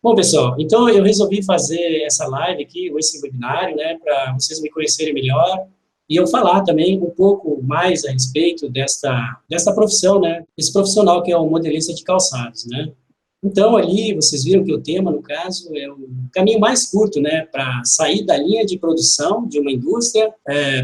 Bom, pessoal, então eu resolvi fazer essa live aqui, ou esse webinário, né, para vocês me conhecerem melhor e eu falar também um pouco mais a respeito desta profissão, né, esse profissional que é o modelista de calçados, né. Então, ali, vocês viram que o tema, no caso, é o caminho mais curto, né, para sair da linha de produção de uma indústria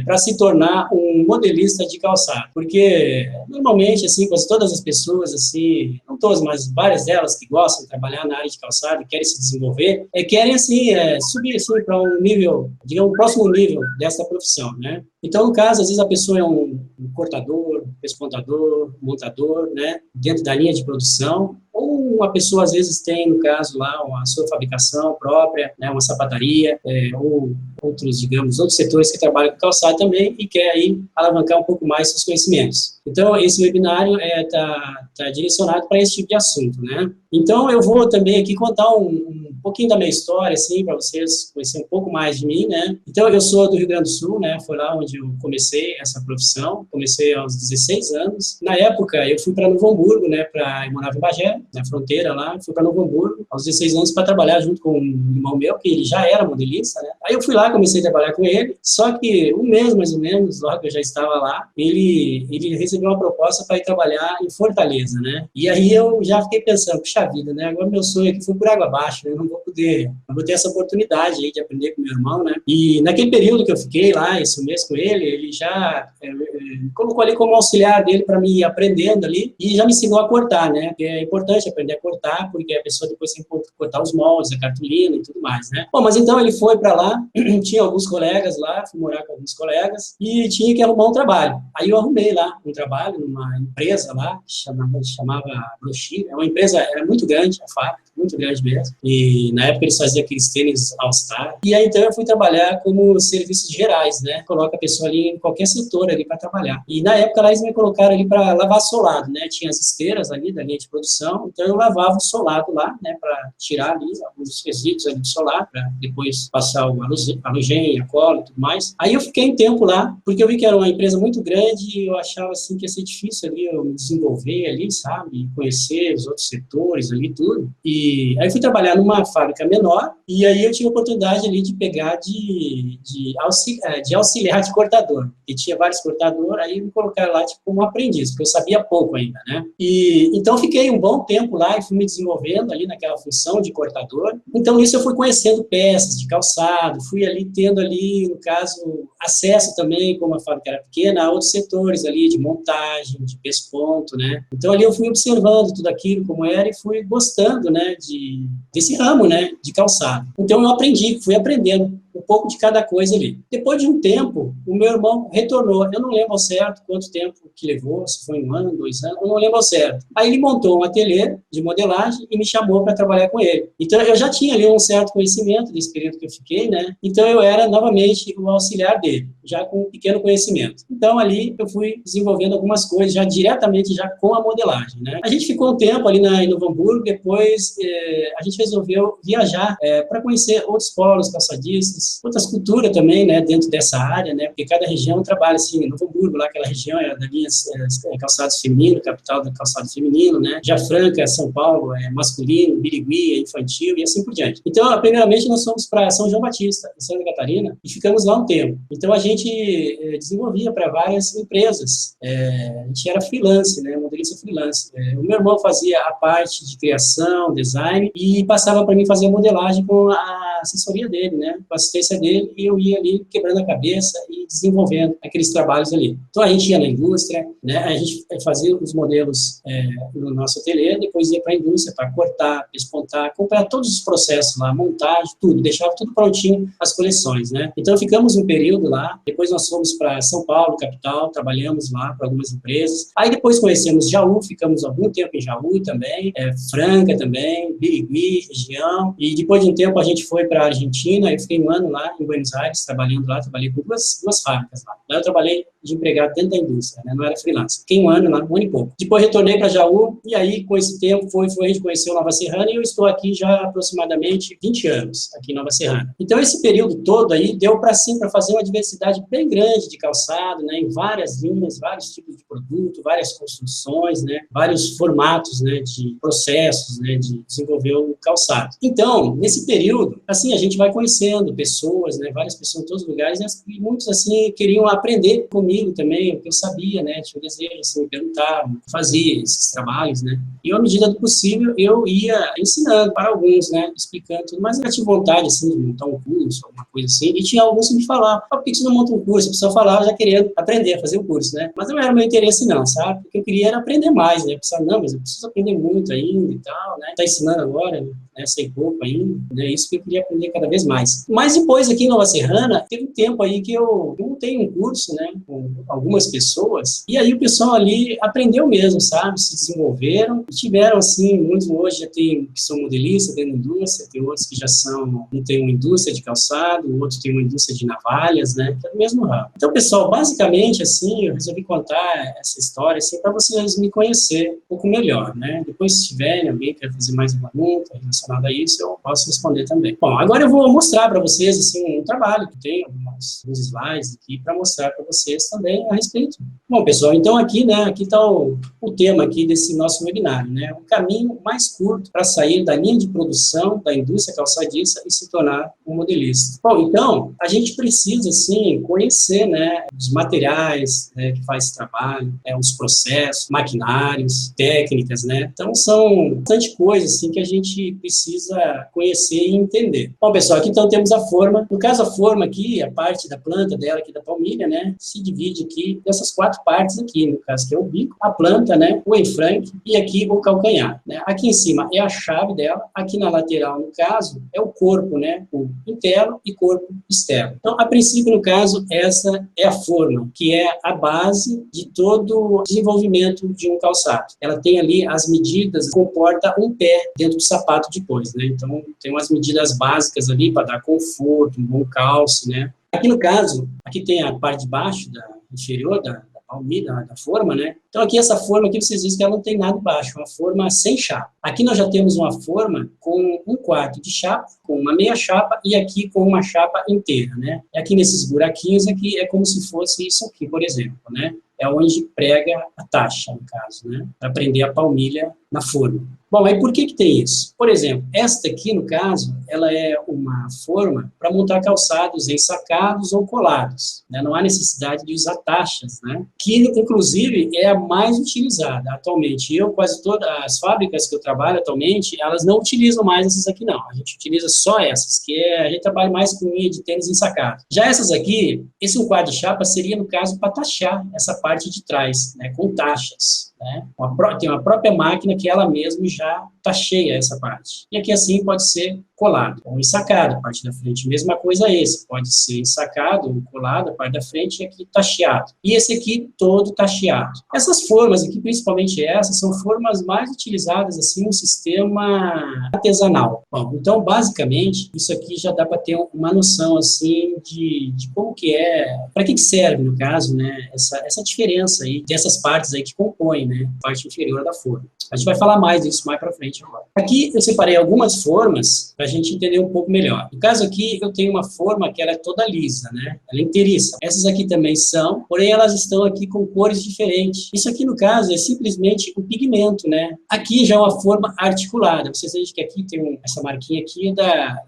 para se tornar um modelista de calçado. Porque, normalmente, assim, quase todas as pessoas, assim, não todas, mas várias delas que gostam de trabalhar na área de calçado, querem se desenvolver, querem, assim, subir, assim, para um nível, digamos, um próximo nível dessa profissão, né. Então, no caso, às vezes a pessoa é um cortador, pespontador, montador, né, dentro da linha de produção, ou uma pessoa, às vezes, tem, no caso, lá, a sua fabricação própria, né, uma sapataria, ou outros, digamos, outros setores que trabalham com calçado também e quer aí alavancar um pouco mais seus conhecimentos. Então, esse webinário tá direcionado para esse tipo de assunto, né? Então, eu vou também aqui contar um pouquinho da minha história, assim, para vocês conhecerem um pouco mais de mim, né? Então, eu sou do Rio Grande do Sul, né? Foi lá onde eu comecei essa profissão, comecei aos 16 anos. Na época, eu fui para Novo Hamburgo, né? Eu morava em Bagé, na fronteira lá, fui para Novo Hamburgo, aos 16 anos, para trabalhar junto com um irmão meu, que ele já era modelista, né? Aí eu fui lá, comecei a trabalhar com ele, só que um mês, mais ou menos, logo que eu já estava lá, ele recebeu uma proposta para ir trabalhar em Fortaleza, né? E aí eu já fiquei pensando, puxa vida, né? Agora meu sonho aqui foi por água abaixo, né? Não vou ter essa oportunidade aí de aprender com meu irmão, né? E naquele período que eu fiquei lá, esse mês com ele já me colocou ali como auxiliar dele para me ir aprendendo ali e já me ensinou a cortar, né? Porque é importante aprender a cortar, porque a pessoa depois tem que cortar os moldes, a cartolina e tudo mais, né? Bom, mas então ele foi para lá, tinha alguns colegas lá, fui morar com alguns colegas e tinha que arrumar um trabalho. Aí eu arrumei lá um trabalho numa empresa lá, chamava Brochir, é uma empresa, era muito grande, a fábrica, muito grande mesmo, e na época eles faziam aqueles tênis All-Star, e aí então eu fui trabalhar como serviços gerais, né, coloca a pessoa ali em qualquer setor ali para trabalhar, e na época lá eles me colocaram ali para lavar solado, né, tinha as esteiras ali da linha de produção, então eu lavava o solado lá, né, para tirar ali alguns resíduos ali de solado, para depois passar o halogene, a cola e tudo mais. Aí eu fiquei um tempo lá, porque eu vi que era uma empresa muito grande e eu achava assim que ia ser difícil ali eu me desenvolver ali, sabe, conhecer os outros setores ali, tudo, e aí fui trabalhar numa fábrica menor, e aí eu tive a oportunidade ali de pegar de auxiliar de cortador, e tinha vários cortadores, aí me colocaram lá tipo como um aprendiz, porque eu sabia pouco ainda, né, e então fiquei um bom tempo lá e fui me desenvolvendo ali naquela função de cortador, então nisso eu fui conhecendo peças de calçado, fui ali tendo ali, no caso, acesso também, como a fábrica era pequena, a outros setores ali de montagem, de pesponto, né, então ali eu fui observando tudo aquilo como era e fui gostando, né, desse ramo, né, de calçado. Então eu fui aprendendo um pouco de cada coisa ali. Depois de um tempo, o meu irmão retornou. Eu não lembro ao certo quanto tempo que levou, se foi 1 ano, 2 anos, eu não lembro ao certo. Aí ele montou um ateliê de modelagem e me chamou para trabalhar com ele. Então eu já tinha ali um certo conhecimento desse período que eu fiquei, né? Então eu era novamente o auxiliar dele, já com um pequeno conhecimento. Então ali eu fui desenvolvendo algumas coisas já diretamente já com a modelagem, né? A gente ficou um tempo ali em Novo Hamburgo, depois a gente resolveu viajar para conhecer outros polos calçadistas, outras culturas também, né, dentro dessa área, né, porque cada região trabalha, assim, Novo Hamburgo, lá aquela região é da linha calçados feminino, capital do calçado feminino, né, Jafranca, São Paulo, é masculino, Birigui, é infantil e assim por diante. Então, primeiramente, nós fomos para São João Batista, em Santa Catarina, e ficamos lá um tempo. Então, a gente desenvolvia para várias empresas, a gente era freelance, né, modelista freelance. O meu irmão fazia a parte de criação, design, e passava para mim fazer a modelagem com a assessoria dele, né, com a assistência dele, e eu ia ali quebrando a cabeça e desenvolvendo aqueles trabalhos ali. Então, a gente ia na indústria, né, a gente fazia os modelos no nosso ateliê, depois ia para a indústria para cortar, pespontar, acompanhar todos os processos lá, montagem, tudo, deixava tudo prontinho, as coleções, né. Então, ficamos um período lá, depois nós fomos para São Paulo, capital, trabalhamos lá para algumas empresas, aí depois conhecemos Jaú, ficamos algum tempo em Jaú também, Franca também, Birigui, região, e depois de um tempo a gente foi para a Argentina, eu fiquei 1 ano lá em Buenos Aires, trabalhando lá, trabalhei com duas fábricas lá. Lá eu trabalhei de empregado dentro da indústria, né? Não era freelance. Fiquei um ano lá, um ano e pouco. Depois retornei para Jaú, e aí, com esse tempo, a gente conheceu Nova Serrana, e eu estou aqui já há aproximadamente 20 anos, aqui em Nova Serrana. Então, esse período todo aí, deu para, sim, para fazer uma diversidade bem grande de calçado, né? Em várias linhas, vários tipos de produto, várias construções, né? Vários formatos, né? De processos, né? De desenvolver o calçado. Então, nesse período, assim, a gente vai conhecendo pessoas, né? Várias pessoas em todos os lugares, e muitos, assim, queriam aprender comigo também, o que eu sabia, né? Tinha um desejo, assim, perguntar, fazia esses trabalhos, né? E, à medida do possível, eu ia ensinando para alguns, né? Explicando tudo, mas eu tinha vontade, assim, de montar um curso, alguma coisa assim, e tinha alguns que me falavam, por que você não monta um curso? A pessoa falava já querendo aprender a fazer o curso, né? Mas não era meu interesse, não, sabe? O que eu queria era aprender mais, né? Eu pensava, não, mas eu preciso aprender muito ainda e tal, né? Tá ensinando agora, né? Sei pouco ainda, né? Isso que eu queria aprender cada vez mais. Mas depois, aqui em Nova Serrana, teve um tempo aí que eu montei um curso, né? Com algumas pessoas, e aí o pessoal ali aprendeu mesmo, sabe? Se desenvolveram e tiveram, assim, muitos hoje já tem que são modelistas dentro da indústria, tem outros que já são, um tem uma indústria de calçado, o outro tem uma indústria de navalhas, né? Que é do mesmo ramo. Então, pessoal, basicamente, assim, eu resolvi contar essa história, assim, para vocês me conhecer um pouco melhor, né? Depois, se tiverem alguém que quer fazer mais uma pergunta relacionada a isso, eu posso responder também. Bom, agora eu vou mostrar para vocês, assim, um trabalho que tem alguns slides aqui para mostrar para vocês também a respeito. Bom, pessoal, então aqui, né, aqui está o tema aqui desse nosso webinário, né? O caminho mais curto para sair da linha de produção da indústria calçadista e se tornar um modelista. Bom, então, a gente precisa, assim, conhecer, né, os materiais, né, que faz esse trabalho, os processos, maquinários, técnicas, né? Então, são bastante coisas, assim, que a gente precisa conhecer e entender. Bom, pessoal, aqui então temos a forma. No caso, a forma aqui, a parte da planta dela aqui da palmilha, né, se divide aqui dessas 4 partes aqui, no caso que é o bico, a planta, né, o enfranque e aqui o calcanhar, né? Aqui em cima é a chave dela, aqui na lateral, no caso, é o corpo, né, o interno e corpo externo. Então, a princípio, no caso, essa é a forma, que é a base de todo o desenvolvimento de um calçado. Ela tem ali as medidas, comporta um pé dentro do sapato depois, né? Então, tem umas medidas básicas ali para dar conforto, um bom calço, né? Aqui no caso, aqui tem a parte de baixo, inferior da palmilha, da forma, né? Então, aqui essa forma aqui, vocês dizem que ela não tem nada embaixo, uma forma sem chapa. Aqui nós já temos uma forma com 1/4 de chapa, com uma meia chapa e aqui com uma chapa inteira, né? E aqui nesses buraquinhos aqui é como se fosse isso aqui, por exemplo, né? É onde prega a taxa, no caso, né? Para prender a palmilha na forma. Bom, aí por que tem isso? Por exemplo, esta aqui, no caso, ela é uma forma para montar calçados ensacados ou colados, né? Não há necessidade de usar taxas, né? Que, inclusive, é a mais utilizada atualmente. Quase todas as fábricas que eu trabalho atualmente, elas não utilizam mais essas aqui, não. A gente utiliza só essas, a gente trabalha mais com linha de tênis ensacado. Já essas aqui, esse 1/4 de chapa seria, no caso, para taxar essa parte de trás, né? Com taxas. Né? Tem uma própria máquina que ela mesma já taxeia essa parte. E aqui assim pode ser colado ou ensacado, a parte da frente. Mesma coisa esse, pode ser ensacado ou colado, a parte da frente e aqui taxeado. E esse aqui todo taxeado. Essas formas aqui, principalmente essas, são formas mais utilizadas assim no sistema artesanal. Bom, então basicamente isso aqui já dá para ter uma noção assim de como que é, para que serve no caso, né, essa diferença aí dessas partes aí que compõem, né, a parte inferior da forma. A gente vai falar mais disso mais para frente agora. Aqui eu separei algumas formas para a gente entender um pouco melhor. No caso aqui, eu tenho uma forma que ela é toda lisa, né? Ela é inteiriça. Essas aqui também são, porém elas estão aqui com cores diferentes. Isso aqui, no caso, é simplesmente o pigmento, né? Aqui já é uma forma articulada. Vocês veem que aqui tem essa marquinha aqui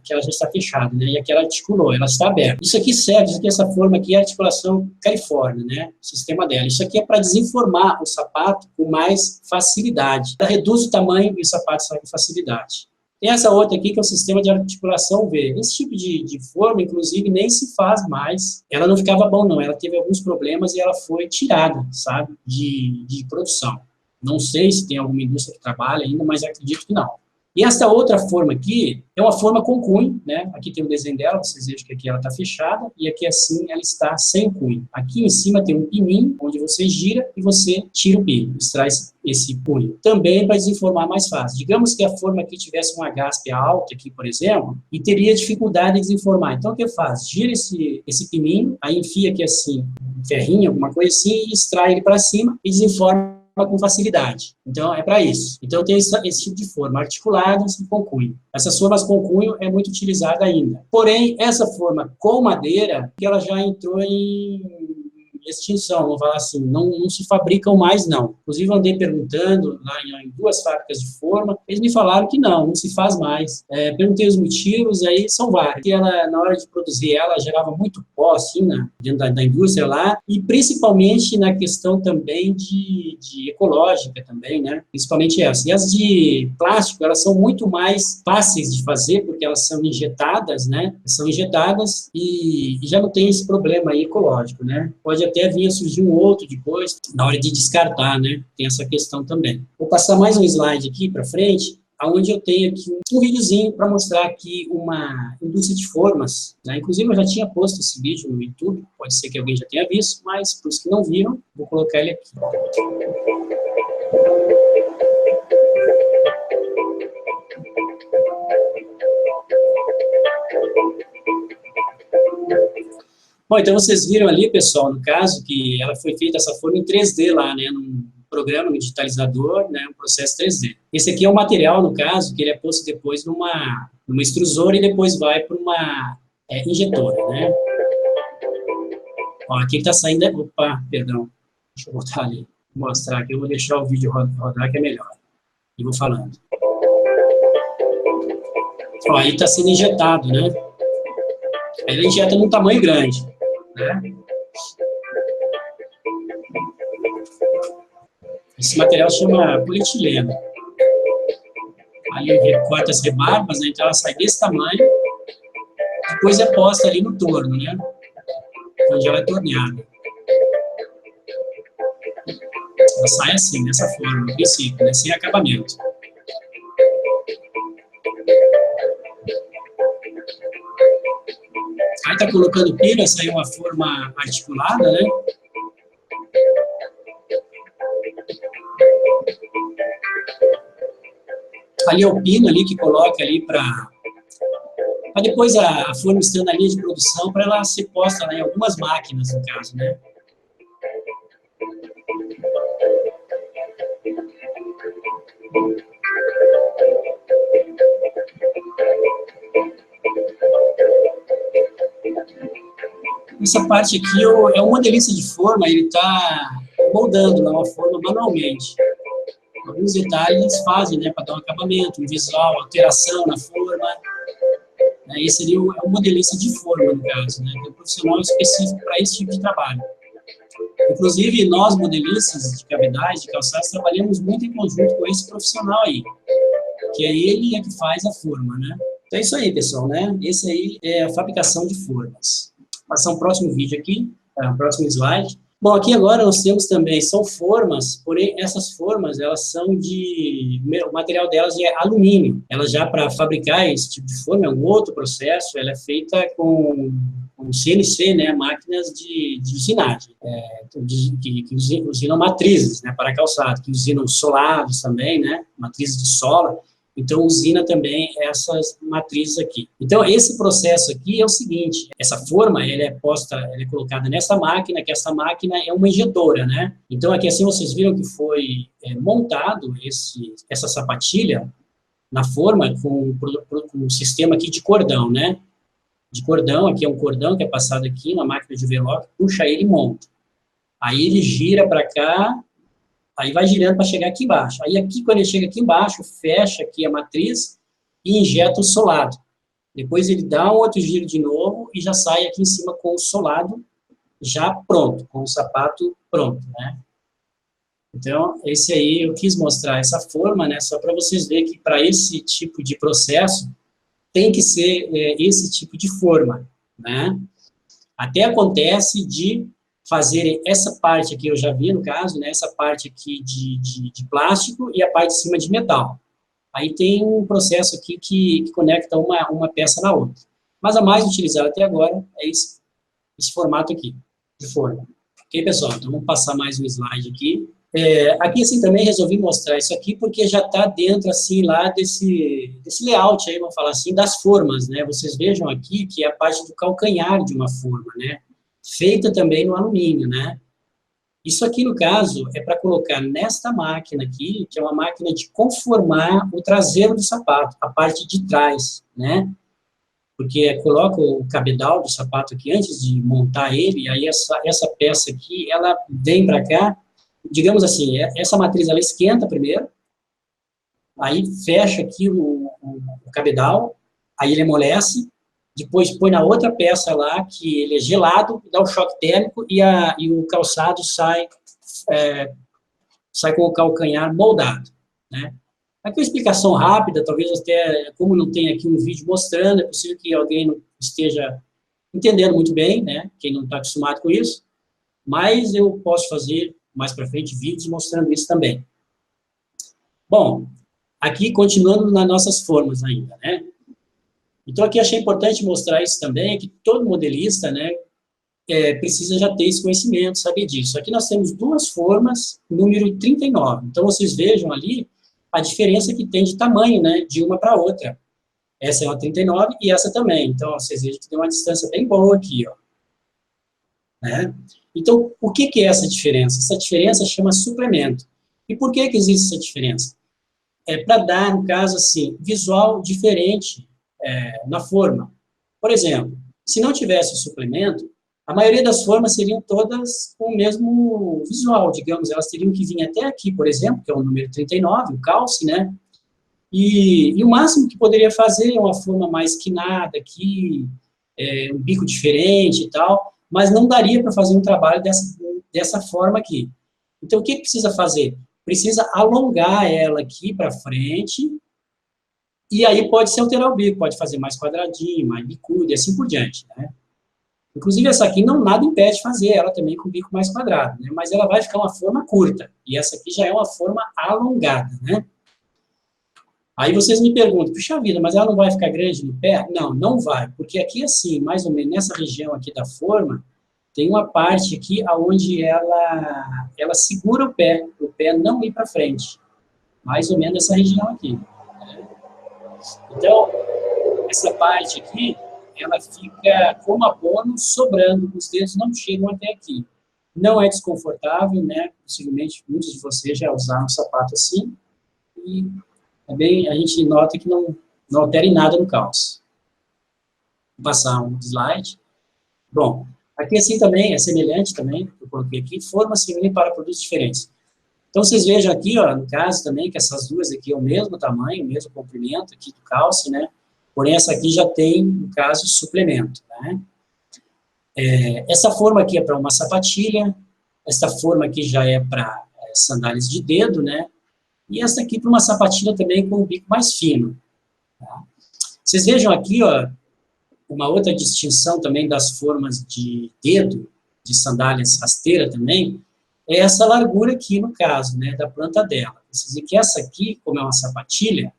que ela já está fechada, né? E aqui ela articulou, ela está aberta. Isso aqui serve, essa forma aqui é a articulação californe, né? O sistema dela. Isso aqui é para desenformar o sapato com mais facilidade. Ela reduz o tamanho e o sapato sai com facilidade. Tem essa outra aqui que é o sistema de articulação V. Esse tipo de forma, inclusive, nem se faz mais. Ela não ficava bom, não. Ela teve alguns problemas e ela foi tirada, sabe, de produção. Não sei se tem alguma indústria que trabalha ainda, mas acredito que não. E esta outra forma aqui é uma forma com cunho, né? Aqui tem o desenho dela, vocês vejam que aqui ela está fechada, e aqui assim ela está sem cunho. Aqui em cima tem um pininho, onde você gira e você tira o pino, extrai esse punho. Também para desenformar mais fácil. Digamos que a forma aqui tivesse uma gaspe alta aqui, por exemplo, e teria dificuldade de desenformar. Então, o que faz? Gira esse pininho, aí enfia aqui assim, um ferrinho, alguma coisa assim, e extrai ele para cima e desenforma com facilidade. Então, é para isso. Então, tem esse tipo de forma, articulada e com cunho. Essas formas com cunho é muito utilizada ainda. Porém, essa forma com madeira, que ela já entrou em extinção, vamos falar assim, não se fabricam mais, não. Inclusive, eu andei perguntando lá em 2 fábricas de forma, eles me falaram que não se faz mais. Perguntei os motivos, aí são vários. Que ela, na hora de produzir ela, gerava muito pó, assim, dentro da indústria lá, e principalmente na questão também de ecológica também, né? Principalmente essa. E as de plástico, elas são muito mais fáceis de fazer, porque elas são injetadas, né? São injetadas e já não tem esse problema aí ecológico, né? Pode até vir a surgir um outro depois, na hora de descartar, né? Tem essa questão também. Vou passar mais um slide aqui para frente, onde eu tenho aqui um videozinho para mostrar aqui uma indústria de formas, né? Inclusive, eu já tinha posto esse vídeo no YouTube, pode ser que alguém já tenha visto, mas para os que não viram, vou colocar ele aqui. Bom, então vocês viram ali, pessoal, no caso, que ela foi feita essa forma em 3D lá, né, num programa, no digitalizador, né, um processo 3D. Esse aqui é o material, no caso, que ele é posto depois numa extrusora e depois vai para uma injetora, né. Ó, aqui está saindo, opa, perdão, deixa eu voltar ali, vou mostrar aqui, eu vou deixar o vídeo rodar que é melhor, e vou falando. Ó, aí está sendo injetado, né, aí ele injeta num tamanho grande, né? Esse material se chama polietileno. Ali recorta as rebarbas, né? Então ela sai desse tamanho, depois é posta ali no torno, né? Onde ela é torneada. Ela sai assim, dessa forma, no princípio, né? Sem acabamento. Aí está colocando pino, essa aí é uma forma articulada, né? Ali é o pino ali que coloca ali para depois a forma estando na linha de produção, para ela ser posta lá em algumas máquinas, no caso, né? Essa parte aqui é um modelista de forma, ele está moldando lá uma forma manualmente. Alguns detalhes fazem, né, para dar um acabamento, um visual, alteração na forma. Esse seria o modelista de forma, no caso, né, que é um profissional específico para esse tipo de trabalho. Inclusive, nós, modelistas de cavidade, de calçados, trabalhamos muito em conjunto com esse profissional aí, que é ele que faz a forma, né. Então é isso aí, pessoal, né, esse aí é a fabricação de formas. Vou passar um próximo vídeo aqui, um próximo slide. Bom, aqui agora nós temos também, são formas, porém essas formas, elas são o material delas é alumínio. Ela já para fabricar esse tipo de forma, é um outro processo, ela é feita com CNC, né, máquinas de usinagem, que usinam matrizes, né, para calçado, que usinam solados também, né, matrizes de sola. Então, usina também essas matrizes aqui. Então, esse processo aqui é o seguinte, essa forma, ela é colocada nessa máquina, que essa máquina é uma injetora, né? Então, aqui assim, vocês viram que foi montado essa sapatilha na forma com um sistema aqui de cordão, né? De cordão, aqui é um cordão que é passado aqui na máquina de overlock, puxa ele e monta. Aí ele gira para cá, aí vai girando para chegar aqui embaixo. Aí aqui, quando ele chega aqui embaixo, fecha aqui a matriz e injeta o solado. Depois ele dá um outro giro de novo e já sai aqui em cima com o solado já pronto, com o sapato pronto, né? Então, esse aí, eu quis mostrar essa forma, né, só para vocês verem que para esse tipo de processo tem que ser esse tipo de forma, né? Até acontece de fazer essa parte aqui, eu já vi no caso, né, essa parte aqui de plástico e a parte de cima de metal. Aí tem um processo aqui que conecta uma peça na outra. Mas a mais utilizada até agora é esse formato aqui, de forma. Ok, pessoal? Então, vamos passar mais um slide aqui. Aqui, assim, também resolvi mostrar isso aqui, porque já está dentro, assim, lá desse layout aí, vamos falar assim, das formas, né? Vocês vejam aqui que é a parte do calcanhar de uma forma, né? Feita também no alumínio, né? Isso aqui, no caso, é para colocar nesta máquina aqui, que é uma máquina de conformar o traseiro do sapato, a parte de trás, né? Porque coloca o cabedal do sapato aqui antes de montar ele, aí essa peça aqui, ela vem para cá, digamos assim, essa matriz, ela esquenta primeiro, aí fecha aqui o cabedal, aí ele amolece, depois põe na outra peça lá, que ele é gelado, dá o choque térmico, e o calçado sai com o calcanhar moldado, né? Aqui uma explicação rápida, talvez até, como não tem aqui um vídeo mostrando, é possível que alguém não esteja entendendo muito bem, né, quem não está acostumado com isso, mas eu posso fazer mais para frente vídeos mostrando isso também. Bom, aqui continuando nas nossas formas ainda, né, então aqui achei importante mostrar isso também, que todo modelista, né, precisa já ter esse conhecimento, saber disso. Aqui nós temos duas formas, número 39, então vocês vejam ali a diferença que tem de tamanho, né, de uma para outra. Essa é uma 39 e essa também. Então, vocês vejam que tem uma distância bem boa aqui, ó. Né? Então, o que é essa diferença? Essa diferença chama suplemento. E por que existe essa diferença? É para dar, no caso, assim, visual diferente na forma. Por exemplo, se não tivesse o suplemento, a maioria das formas seriam todas com o mesmo visual, digamos, elas teriam que vir até aqui, por exemplo, que é o número 39, o calce, né? E o máximo que poderia fazer é uma forma mais quinada aqui, um bico diferente e tal, mas não daria para fazer um trabalho dessa forma aqui. Então, o que precisa fazer? Precisa alongar ela aqui para frente, e aí pode-se alterar o bico, pode fazer mais quadradinho, mais bicudo e assim por diante, né? Inclusive, essa aqui não nada impede de fazer ela também com o bico mais quadrado, né? Mas ela vai ficar uma forma curta, e essa aqui já é uma forma alongada, né? Aí vocês me perguntam, puxa vida, mas ela não vai ficar grande no pé? Não, não vai, porque aqui assim, mais ou menos nessa região aqui da forma, tem uma parte aqui onde ela segura o pé não ir para frente. Mais ou menos essa região aqui. Então, essa parte aqui, ela fica como abono sobrando, os dedos não chegam até aqui. Não é desconfortável, né? Possivelmente muitos de vocês já usaram um sapato assim, e também a gente nota que não altera em nada no calço. Vou passar um slide. Bom, aqui assim também, é semelhante também, eu coloquei aqui, forma semelhante para produtos diferentes. Então, vocês vejam aqui, ó, no caso também, que essas duas aqui é o mesmo tamanho, o mesmo comprimento aqui do calço, né? Porém, essa aqui já tem, no caso, suplemento, né? Essa forma aqui é para uma sapatilha, essa forma aqui já é para sandálias de dedo, né? E essa aqui para uma sapatilha também com o bico mais fino. Tá? Vocês vejam aqui, ó, uma outra distinção também das formas de dedo, de sandálias rasteira também, é essa largura aqui, no caso, né, da planta dela. Vocês veem que essa aqui, como é uma sapatilha,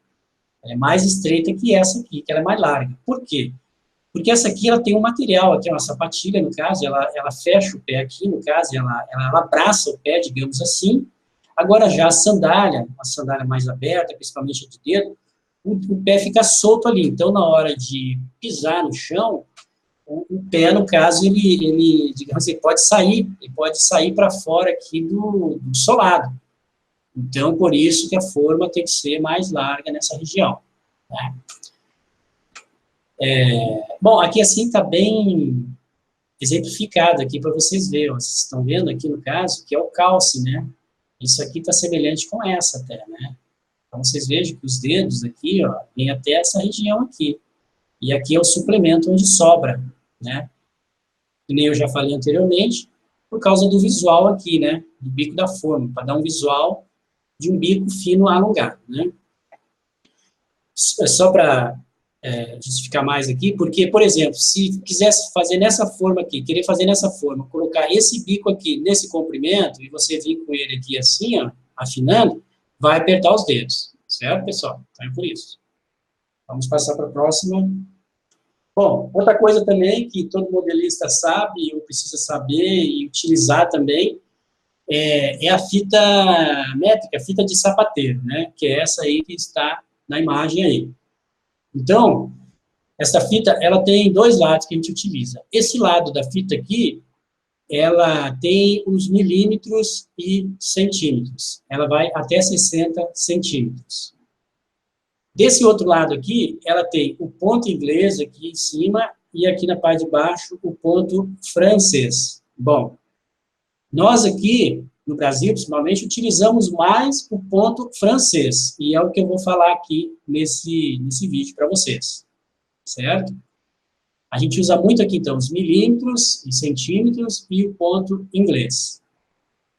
ela é mais estreita que essa aqui, que ela é mais larga. Por quê? Porque essa aqui, ela tem um material, aqui é uma sapatilha, no caso, ela fecha o pé aqui, no caso, ela abraça o pé, digamos assim. Agora, já a sandália, uma sandália mais aberta, principalmente de dedo, o pé fica solto ali. Então, na hora de pisar no chão, o pé, no caso, ele digamos, ele pode sair para fora aqui do solado. Então, por isso que a forma tem que ser mais larga nessa região. Tá? Bom, aqui assim está bem exemplificado aqui para vocês verem. Vocês estão vendo aqui, no caso, que é o calce, né? Isso aqui está semelhante com essa até, né? Então, vocês vejam que os dedos aqui, ó, vêm até essa região aqui. E aqui é o suplemento onde sobra, né? Que nem eu já falei anteriormente, por causa do visual aqui, né? Do bico da forma, para dar um visual de um bico fino alongado, né? Só para justificar mais aqui, porque, por exemplo, se quisesse fazer nessa forma aqui, querer fazer nessa forma, colocar esse bico aqui nesse comprimento, e você vir com ele aqui assim, ó, afinando, vai apertar os dedos, Certo, pessoal? Então é por isso. Vamos passar para a próxima. Bom, outra coisa também que todo modelista sabe, ou precisa saber e utilizar também, é a fita métrica, a fita de sapateiro, né? Que é essa aí que está na imagem aí. Então, essa fita, ela tem dois lados que a gente utiliza. Esse lado da fita aqui, ela tem os milímetros e centímetros. Ela vai até 60 centímetros. Desse outro lado aqui, ela tem o ponto inglês aqui em cima e aqui na parte de baixo o ponto francês. Bom, nós aqui no Brasil, principalmente, utilizamos mais o ponto francês. E é o que eu vou falar aqui nesse vídeo para vocês. Certo? A gente usa muito aqui, então, os milímetros e centímetros e o ponto inglês.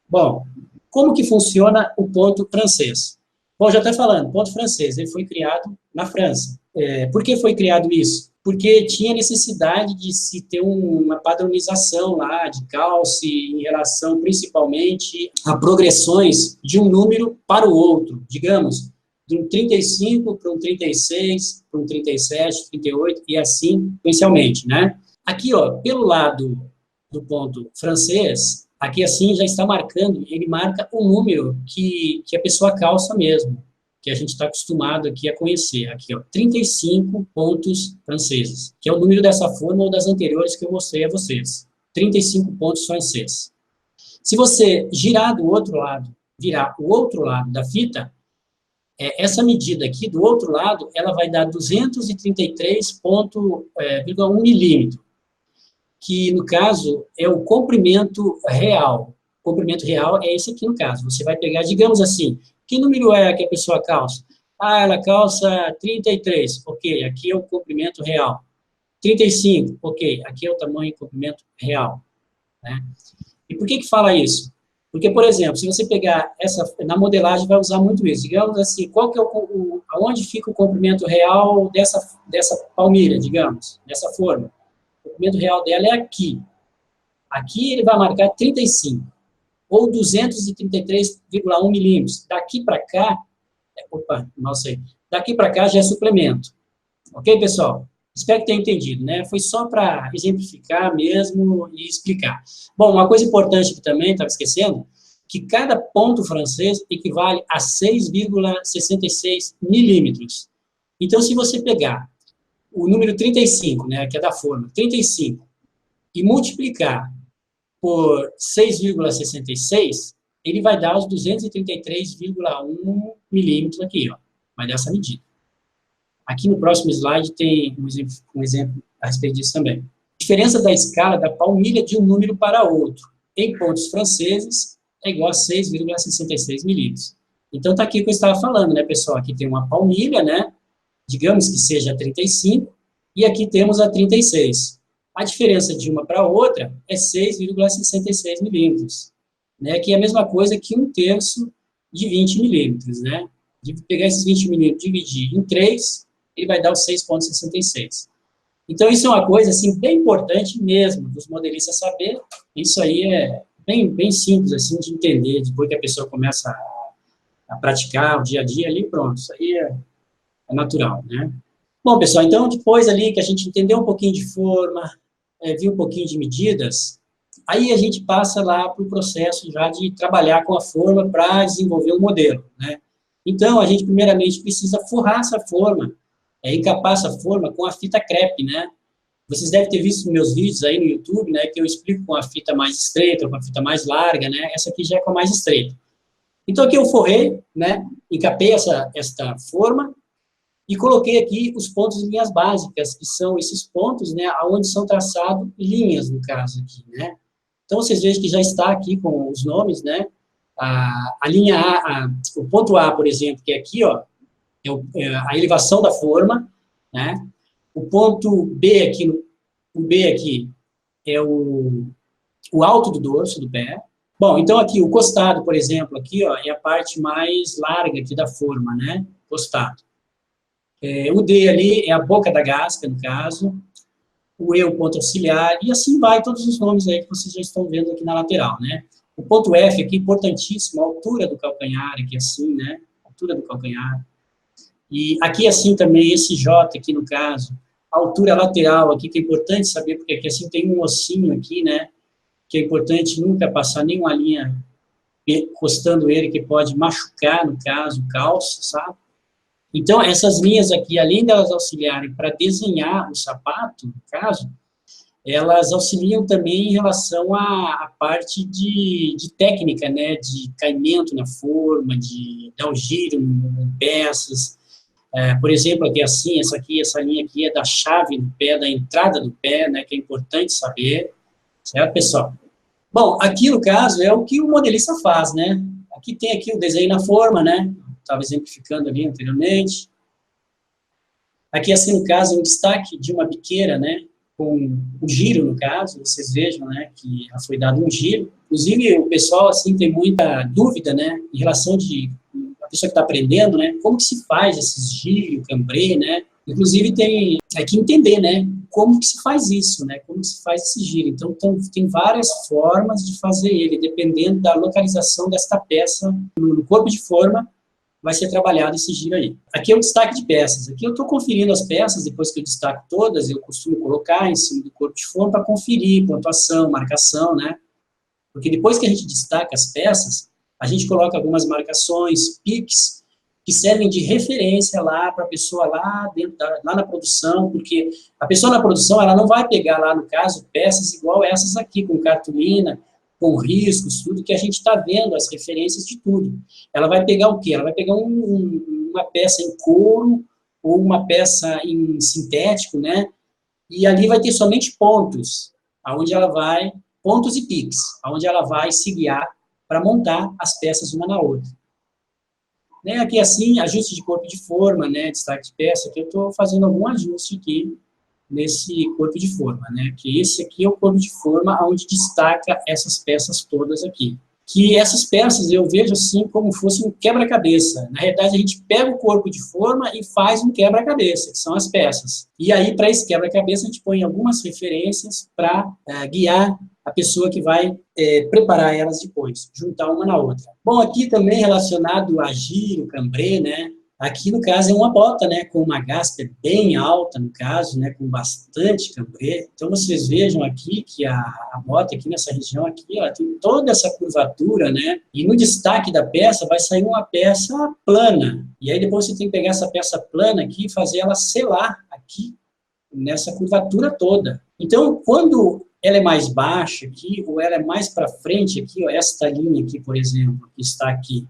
Bom, como que funciona o ponto francês? Bom, já está falando, ponto francês, ele foi criado na França. Por que foi criado isso? Porque tinha necessidade de se ter uma padronização lá de cálcio em relação, principalmente, a progressões de um número para o outro. Digamos, de um 35 para um 36, para um 37, 38, e assim, sequencialmente, né? Aqui, ó, pelo lado do ponto francês, aqui assim já está marcando, ele marca o número que a pessoa calça mesmo, que a gente está acostumado aqui a conhecer. Aqui, ó, 35 pontos franceses, que é o número dessa forma ou das anteriores que eu mostrei a vocês. 35 pontos franceses. Se você girar do outro lado, virar o outro lado da fita, essa medida aqui, do outro lado, ela vai dar 233,1 milímetro, que, no caso, é o comprimento real. O comprimento real é esse aqui, no caso. Você vai pegar, digamos assim, que número é que a pessoa calça? Ah, ela calça 33, ok, aqui é o comprimento real. 35, ok, aqui é o tamanho e comprimento real. Né? E por que fala isso? Porque, por exemplo, se você pegar na modelagem vai usar muito isso. Digamos assim, qual que é aonde fica o comprimento real dessa palmilha, digamos, dessa forma? O comprimento real dela é aqui. Aqui ele vai marcar 35, ou 233,1 milímetros. Daqui para cá, daqui para cá já é suplemento. Ok, pessoal? Espero que tenham entendido, né? Foi só para exemplificar mesmo e explicar. Bom, uma coisa importante que também estava esquecendo, que cada ponto francês equivale a 6,66 milímetros. Então, se você pegar o número 35, né, que é da forma, 35, e multiplicar por 6,66, ele vai dar os 233,1 milímetros aqui, ó. Vai dar essa medida. Aqui no próximo slide tem um exemplo a respeito disso também. Diferença da escala da palmilha de um número para outro em pontos franceses é igual a 6,66 milímetros. Então, está aqui o que eu estava falando, né, pessoal? Aqui tem uma palmilha, né? Digamos que seja a 35, e aqui temos a 36. A diferença de uma para outra é 6,66 milímetros, né? Que é a mesma coisa que 1/3 de 20 milímetros, né? De pegar esses 20 milímetros e dividir em 3, ele vai dar os 6,66. Então, isso é uma coisa, assim, bem importante mesmo, dos modelistas saber. Isso aí é bem simples, assim, de entender, depois que a pessoa começa a praticar o dia a dia ali, pronto, isso aí é natural, né? Bom, pessoal, então, depois ali que a gente entendeu um pouquinho de forma, viu um pouquinho de medidas, aí a gente passa lá para o processo já de trabalhar com a forma para desenvolver o modelo, né? Então, a gente primeiramente precisa forrar essa forma, encapar essa forma com a fita crepe, né? Vocês devem ter visto meus vídeos aí no YouTube, né, que eu explico com a fita mais estreita, com a fita mais larga, né? Essa aqui já é com a mais estreita. Então, aqui eu forrei, né, encapei esta forma e coloquei aqui os pontos de linhas básicas, que são esses pontos, né, onde são traçadas linhas, no caso aqui, né? Então, vocês vejam que já está aqui com os nomes, né? A linha A, o ponto A, por exemplo, que é aqui, ó, é a elevação da forma, né? O ponto B aqui, o B aqui é o alto do dorso do pé. Bom, então aqui o costado, por exemplo, aqui, ó, é a parte mais larga aqui da forma, né? Costado. O D ali é a boca da gasca, no caso. O E, o ponto auxiliar, e assim vai todos os nomes aí que vocês já estão vendo aqui na lateral, né? O ponto F aqui, importantíssimo, a altura do calcanhar aqui assim, né? A altura do calcanhar. E aqui, assim, também, esse J aqui, no caso, a altura lateral aqui, que é importante saber, porque aqui, assim, tem um ossinho aqui, né, que é importante nunca passar nenhuma linha encostando ele, que pode machucar, no caso, o calço, sabe? Então, essas linhas aqui, além delas auxiliarem para desenhar o sapato, no caso, elas auxiliam também em relação à parte de técnica, né, de caimento na forma, de dar o giro em peças. Por exemplo, aqui assim, essa linha aqui é da chave do pé, da entrada do pé, né, que é importante saber, certo, pessoal? Bom, aqui no caso é o que o modelista faz, né? Aqui tem aqui o desenho na forma, né? Estava exemplificando ali anteriormente. Aqui, assim, no caso, é um destaque de uma biqueira, né? Com o giro, no caso, vocês vejam, né? Que foi dado um giro. Inclusive, o pessoal, assim, tem muita dúvida, né? Em relação de a pessoa que está aprendendo, né? Como que se faz esses giros, cambrê, né? Inclusive, tem que entender, né? Como que se faz isso, né? Como que se faz esse giro. Então, tem várias formas de fazer ele, dependendo da localização desta peça no corpo de forma, vai ser trabalhado esse giro aí. Aqui é o destaque de peças. Aqui eu estou conferindo as peças, depois que eu destaco todas, eu costumo colocar em cima do corpo de forma para conferir pontuação, marcação, né? Porque depois que a gente destaca as peças, a gente coloca algumas marcações, piques, que servem de referência lá para a pessoa lá dentro lá na produção, porque a pessoa na produção, ela não vai pegar lá, no caso, peças igual essas aqui, com cartolina, com riscos, tudo que a gente está vendo, as referências de tudo. Ela vai pegar o quê? Ela vai pegar uma peça em couro, ou uma peça em sintético, né? E ali vai ter somente pontos, aonde ela vai, pontos e piques, aonde ela vai se guiar para montar as peças uma na outra. Né, aqui assim, ajuste de corpo de forma, né, destaque de peça, que eu estou fazendo algum ajuste aqui nesse corpo de forma, né, que esse aqui é o corpo de forma onde destaca essas peças todas aqui. Que essas peças eu vejo assim como fosse um quebra-cabeça. Na realidade, a gente pega o corpo de forma e faz um quebra-cabeça, que são as peças. E aí, para esse quebra-cabeça, a gente põe algumas referências para guiar a pessoa que vai preparar elas depois, juntar uma na outra. Bom, aqui também relacionado a giro, cambrê, né? Aqui, no caso, é uma bota, né, com uma gasper bem alta, no caso, né, com bastante cambrê. Então, vocês vejam aqui que a bota aqui nessa região aqui, ela tem toda essa curvatura, né, e no destaque da peça vai sair uma peça plana. E aí, depois você tem que pegar essa peça plana aqui e fazer ela selar aqui, nessa curvatura toda. Então, quando ela é mais baixa aqui, ou ela é mais para frente aqui, ó, esta linha aqui, por exemplo, que está aqui,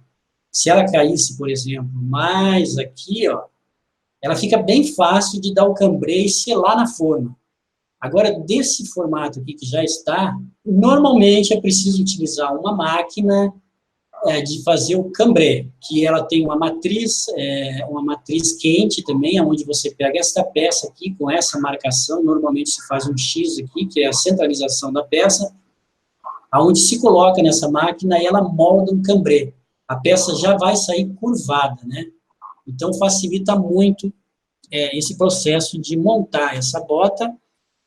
se ela caísse, por exemplo, mais aqui, ó, ela fica bem fácil de dar o cambrê e selar na forma. Agora, desse formato aqui que já está, normalmente é preciso utilizar uma máquina de fazer o cambrê, que ela tem uma matriz quente também, onde você pega esta peça aqui, com essa marcação, normalmente se faz um X aqui, que é a centralização da peça, aonde se coloca nessa máquina e ela molda um cambrê. A peça já vai sair curvada, né? Então, facilita muito esse processo de montar essa bota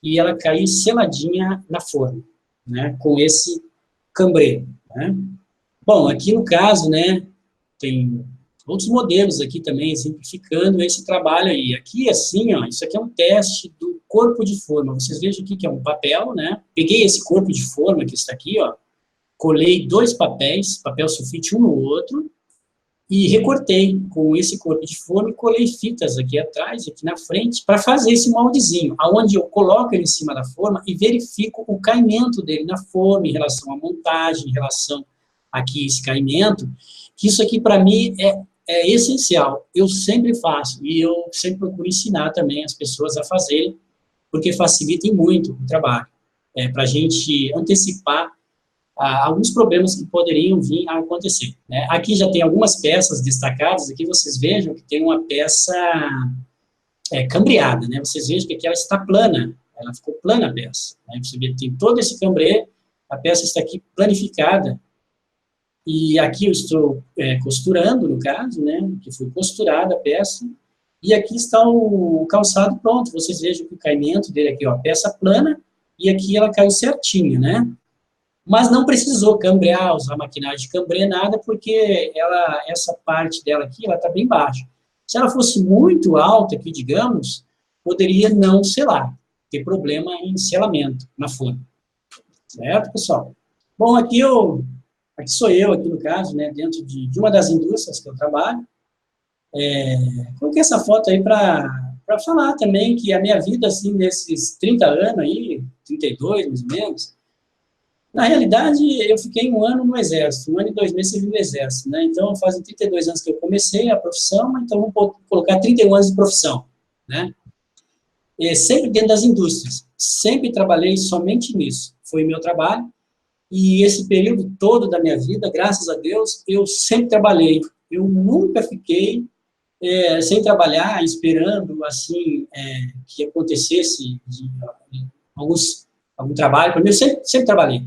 e ela cair seladinha na forma, né? Com esse cambrê, né? Bom, aqui no caso, né, tem outros modelos aqui também, simplificando esse trabalho aí. Aqui, assim, ó, isso aqui é um teste do corpo de forma. Vocês vejam aqui que é um papel, né? Peguei esse corpo de forma que está aqui, ó, colei 2 papéis, papel sulfite um no outro, e recortei com esse corpo de forma e colei fitas aqui atrás, aqui na frente, para fazer esse moldezinho, aonde eu coloco ele em cima da forma e verifico o caimento dele na forma, em relação à montagem, em relação aqui a esse caimento, que isso aqui para mim é essencial. Eu sempre faço, e eu sempre procuro ensinar também as pessoas a fazerem, porque facilita muito o trabalho, para a gente antecipar alguns problemas que poderiam vir a acontecer, né? Aqui já tem algumas peças destacadas, aqui vocês vejam que tem uma peça cambreada, né? Vocês vejam que aqui ela está plana, ela ficou plana a peça, né? Você vê que tem todo esse cambrê, a peça está aqui planificada, e aqui eu estou costurando, no caso, né? Que foi costurada a peça, e aqui está o calçado pronto, vocês vejam que o caimento dele aqui, ó, peça plana, e aqui ela caiu certinho, né? Mas não precisou cambrear, usar maquinário de cambrê, nada, porque essa parte dela aqui, ela está bem baixa. Se ela fosse muito alta aqui, digamos, poderia não selar, ter problema em selamento na folha. Certo, pessoal? Bom, aqui sou eu, aqui no caso, né, dentro de uma das indústrias que eu trabalho. Coloquei essa foto aí para falar também que a minha vida, assim, nesses 30 anos aí, 32, mais ou menos, na realidade, eu fiquei 1 ano no Exército, 1 ano e 2 meses servindo no Exército, né? Então, fazem 32 anos que eu comecei a profissão, então vamos colocar 31 anos de profissão, né? Sempre dentro das indústrias, sempre trabalhei somente nisso, foi meu trabalho, e esse período todo da minha vida, graças a Deus, eu sempre trabalhei, eu nunca fiquei sem trabalhar, esperando, assim, que acontecesse algum trabalho para mim, eu sempre trabalhei,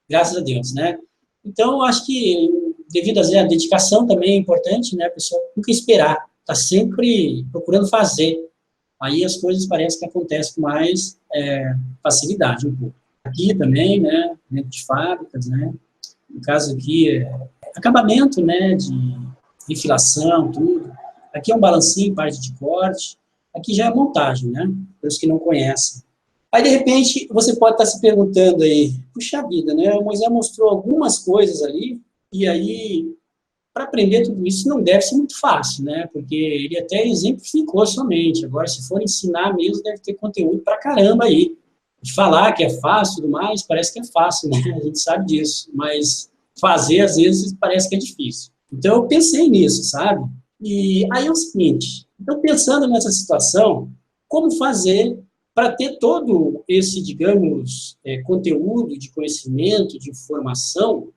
graças a Deus, né? Então, acho que, devido a dedicação também é importante, né? A pessoa nunca esperar, está sempre procurando fazer. Aí as coisas parecem que acontecem com mais facilidade um pouco. Aqui também, né? Dentro de fábricas, né? No caso aqui, acabamento, né? De infilação, tudo. Aqui é um balancinho, parte de corte. Aqui já é montagem, né? Para os que não conhecem. Aí, de repente, você pode estar se perguntando aí, puxa vida, né? O Moisés mostrou algumas coisas ali, e aí, para aprender tudo isso, não deve ser muito fácil, né? Porque ele até exemplificou somente. Agora, se for ensinar mesmo, deve ter conteúdo para caramba aí. De falar que é fácil e tudo mais, parece que é fácil, né? A gente sabe disso. Mas fazer, às vezes, parece que é difícil. Então, eu pensei nisso, sabe? E aí é o seguinte, então, pensando nessa situação, como fazer para ter todo esse, digamos, conteúdo de conhecimento, de informação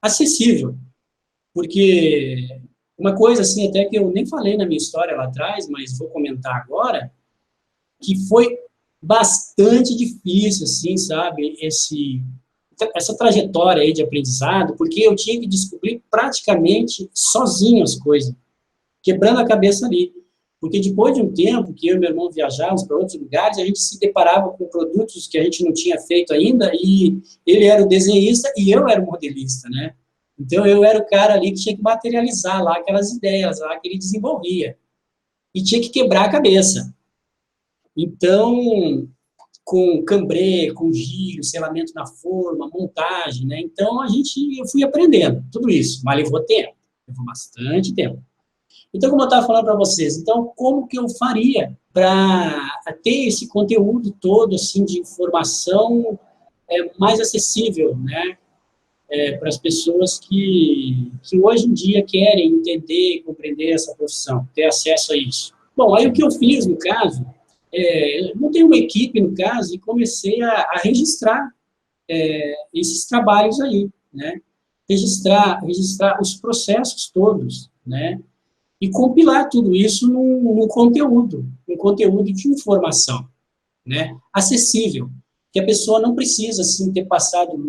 acessível? Porque uma coisa, assim, até que eu nem falei na minha história lá atrás, mas vou comentar agora, que foi bastante difícil, assim, sabe, essa trajetória aí de aprendizado, porque eu tive que descobrir praticamente sozinho as coisas, quebrando a cabeça ali. Porque depois de um tempo que eu e meu irmão viajávamos para outros lugares, a gente se deparava com produtos que a gente não tinha feito ainda, e ele era o desenhista e eu era o modelista, né? Então, eu era o cara ali que tinha que materializar lá aquelas ideias lá que ele desenvolvia. E tinha que quebrar a cabeça. Então, com cambrê, com giro, selamento na forma, montagem, né? Então, eu fui aprendendo tudo isso, mas levou tempo, levou bastante tempo. Então, como eu estava falando para vocês, então, como que eu faria para ter esse conteúdo todo, assim, de informação mais acessível, né? Para as pessoas que hoje em dia querem entender e compreender essa profissão, ter acesso a isso. Bom, aí o que eu fiz, no caso, montei uma equipe, no caso, e comecei a registrar esses trabalhos aí, né? Registrar os processos todos, né? E compilar tudo isso num conteúdo, um conteúdo de informação, né? Acessível, que a pessoa não precisa, assim, ter passado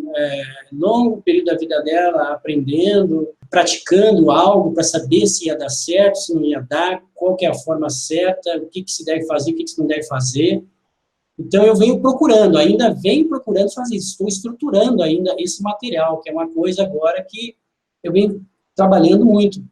longo período da vida dela aprendendo, praticando algo para saber se ia dar certo, se não ia dar, qual que é a forma certa, o que se deve fazer, o que se não deve fazer. Então, eu ainda venho procurando fazer isso, estou estruturando ainda esse material, que é uma coisa agora que eu venho trabalhando muito.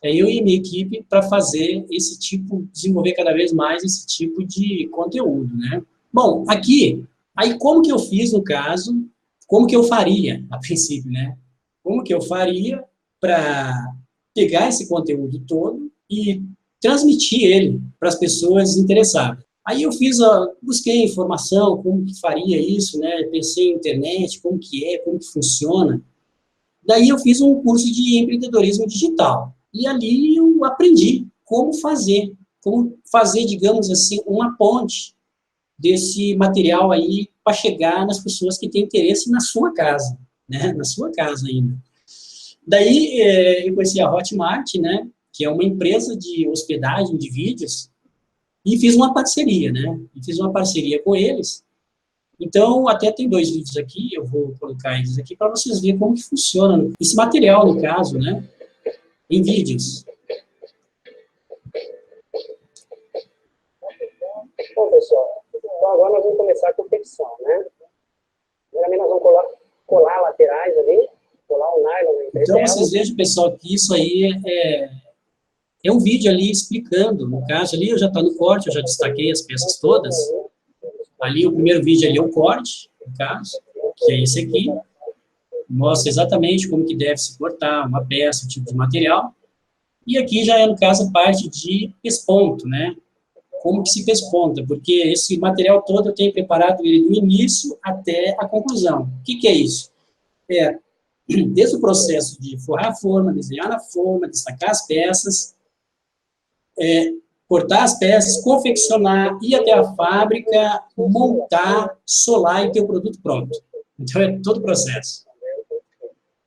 Eu e minha equipe para fazer esse tipo, desenvolver cada vez mais esse tipo de conteúdo, né? Bom, aqui, aí como que eu fiz no caso, como que eu faria, a princípio, né? Como que eu faria para pegar esse conteúdo todo e transmitir ele para as pessoas interessadas? Aí eu busquei informação, como que faria isso, né? Pensei em internet, como que funciona. Daí eu fiz um curso de empreendedorismo digital. E ali eu aprendi como fazer, digamos assim, uma ponte desse material aí para chegar nas pessoas que têm interesse na sua casa, né? Na sua casa ainda. Daí eu conheci a Hotmart, né? Que é uma empresa de hospedagem de vídeos, e fiz uma parceria, né? E fiz uma parceria com eles. Então, até tem 2 vídeos aqui, eu vou colocar eles aqui para vocês verem como que funciona esse material, no caso, né? Em vídeos. Bom, pessoal, então agora nós vamos começar a confecção, né? Primeiramente nós vamos colar laterais ali, colar o nylon na entretela. Então vocês vejam, pessoal, que isso aí é um vídeo ali explicando, no caso ali, eu já está no corte, eu já destaquei as peças todas. Ali, o primeiro vídeo ali é o corte, no caso, que é esse aqui. Mostra exatamente como que deve se cortar uma peça, o tipo de material. E aqui já é, no caso, a parte de pesponto, né? Como que se pesponta, porque esse material todo eu tenho preparado ele do início até a conclusão. O que que é isso? É, desde o processo de forrar a forma, desenhar na forma, destacar as peças, cortar as peças, confeccionar, ir até a fábrica, montar, solar e ter o produto pronto. Então, é todo o processo.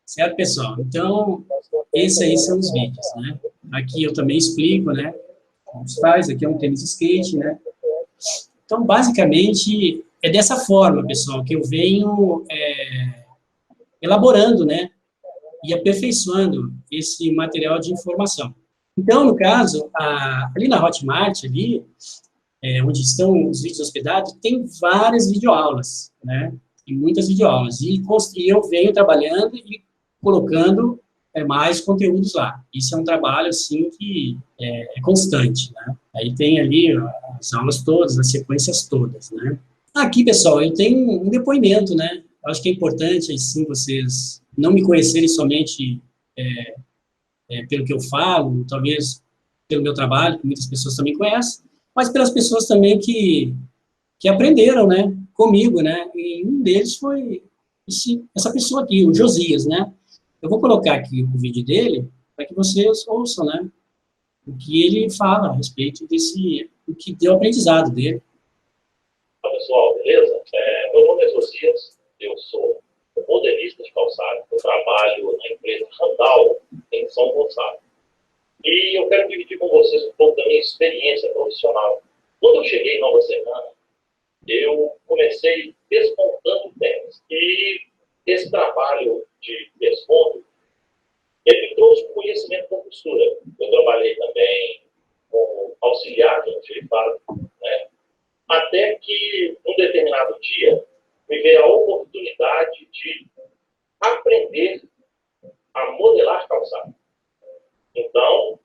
Certo, pessoal? Então, esses aí são os vídeos, né? Aqui eu também explico, né? Como se faz, aqui é um tênis skate, né? Então, basicamente, é dessa forma, pessoal, que eu venho elaborando, né? E aperfeiçoando esse material de informação. Então, no caso, ali na Hotmart, ali, onde estão os vídeos hospedados, tem várias videoaulas, né? Tem muitas videoaulas. E eu venho trabalhando e colocando mais conteúdos lá. Isso é um trabalho, assim, que é constante, né? Aí tem ali as aulas todas, as sequências todas, né? Aqui, pessoal, eu tenho um depoimento, né? Acho que é importante, assim, vocês não me conhecerem somente pelo que eu falo, talvez pelo meu trabalho, que muitas pessoas também conhecem, mas pelas pessoas também que aprenderam, né, comigo, né? E um deles foi essa pessoa aqui, o Josias, né? Eu vou colocar aqui o vídeo dele para que vocês ouçam, né? O que ele fala a respeito o que deu o aprendizado dele. Olá, pessoal, beleza? Meu nome é Josias, eu sou modelista de calçado, eu trabalho na empresa Randall, em São Gonçalo. E eu quero dividir com vocês um pouco da minha experiência profissional. Quando eu cheguei em Nova Zelândia, eu comecei desmontando tênis. E esse trabalho de desmonto, ele me trouxe um conhecimento da costura. Eu trabalhei também como auxiliar de almoxarifado, né? Até que, um determinado dia, me veio a oportunidade de aprender a modelar calçado. Então,